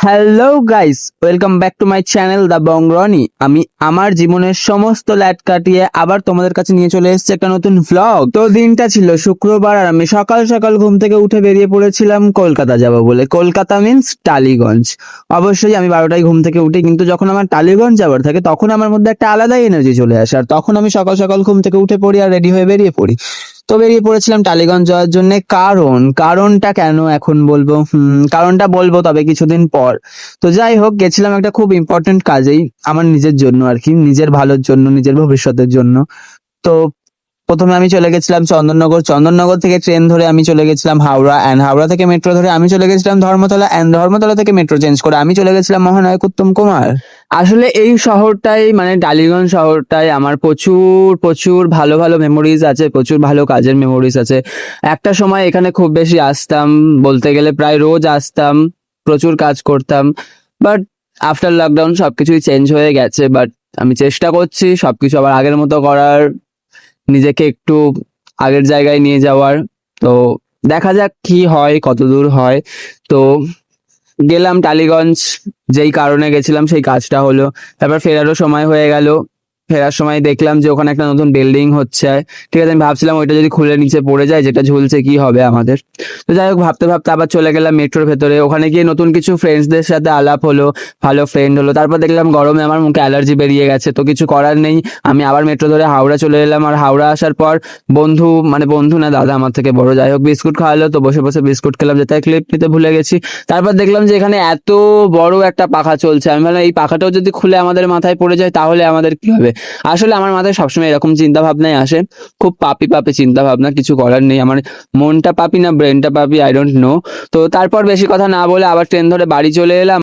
Hello guys, welcome back to my channel the বংরনি। আমি আমার জীবনের সমস্ত ল্যাট কাটিয়ে আবার তোমাদের কাছে নিয়ে চলে এসেছি একটা নতুন ভ্লগ। তো দিনটা ছিল শুক্রবার আর আমি সকাল সকাল ঘুম থেকে উঠে বেরিয়ে পড়েছিলাম কলকাতা যাব বলে। কলকাতা মিন্স টালিগঞ্জ। অবশ্যই আমি 12টায় ঘুম থেকে উঠি, কিন্তু যখন আমার টালিগঞ্জ যাওয়ার থাকে তখন আমার মধ্যে একটা আলাদাই এনার্জি চলে আসে, আর তখন আমি সকাল সকাল ঘুম থেকে উঠে পড়ি আর রেডি হয়ে বেরিয়ে পড়ি। তো বেরিয়ে পড়েছিলাম টালিগঞ্জ যাওয়ার জন্য। কারণটা কেন এখন বলবো, কারণটা বলবো তবে কিছুদিন পর। তো যাই হোক, গেছিলাম একটা খুব ইম্পর্টেন্ট কাজেই, আমার নিজের জন্য আর কি, নিজের ভালোর জন্য, নিজের ভবিষ্যতের জন্য। তো প্রথমে আমি চলে গেছিলাম চন্দননগর। চন্দননগর থেকে ট্রেন ধরে আমি চলে গেছিলাম হাওড়া, অ্যান্ড হাওড়া থেকে মেট্রো ধরে আমি চলে গেছিলাম ধর্মতলা, অ্যান্ড ধর্মতলা থেকে মেট্রো চেঞ্জ করে আমি চলে গেছিলাম মহানায়ক উত্তম কুমার। আসলে এই শহরটাই মানে টালিগঞ্জ শহরটাই আমার প্রচুর প্রচুর ভালো ভালো মেমোরিজ আছে, প্রচুর ভালো কাজের মেমোরিজ আছে। একটা সময় এখানে খুব বেশি আসতাম, বলতে গেলে প্রায় রোজ আসতাম, প্রচুর কাজ করতাম। বাট আফটার লকডাউন সবকিছুই চেঞ্জ হয়ে গেছে। বাট আমি চেষ্টা করছি সবকিছু আবার আগের মতো করার, নিজেকে একটু আগের জায়গায় নিয়ে যাওয়ার। তো দেখা যাক কি হয়, কত দূর হয়। তো গেলাম টালিগঞ্জ, যেই কারণে গেছিলাম সেই কাজটা হলো। তারপর ফেরারও সময় হয়ে গেল। ফেরার সময় দেখলাম যে ওখানে একটা নতুন বিল্ডিং হচ্ছে। ঠিক আছে, আমি ভাবছিলাম ওইটা যদি খুলে নিচে পড়ে যায়, যেটা ঝুলছে, কি হবে আমাদের। তো যাই হোক, ভাবতে ভাবতে আবার চলে গেলাম মেট্রোর ভেতরে। ওখানে গিয়ে নতুন কিছু ফ্রেন্ডসদের সাথে আলাপ হলো, ভালো ফ্রেন্ড হলো। তারপর দেখলাম গরমে আমার মুখে অ্যালার্জি বেরিয়ে গেছে, তো কিছু করার নেই, আমি আবার মেট্রো ধরে হাওড়া চলে এলাম। আর হাওড়া আসার পর বন্ধু, মানে বন্ধু না, দাদা আমার থেকে বড়, যাই হোক, বিস্কুট খাওয়ালো। তো বসে বসে বিস্কুট খেলাম, যেটা ক্লিপ নিতে ভুলে গেছি। তারপর দেখলাম যে এখানে এত বড় একটা পাখা চলছে। আমি ভাবলাম এই পাখাটাও যদি খুলে আমাদের মাথায় পড়ে যায় তাহলে আমাদের কি হবে। আসলে আমার মাথায় সবসময় এরকম চিন্তা ভাবনাই আসে, খুব পাপি পাপি চিন্তা ভাবনা, কিছু করার নেই। আমার মনটা পাপি না ব্রেনটা পাপি, আই ডোন্ট নো। তো তারপর বেশি কথা না বলে আবার ট্রেন ধরে বাড়ি চলে এলাম।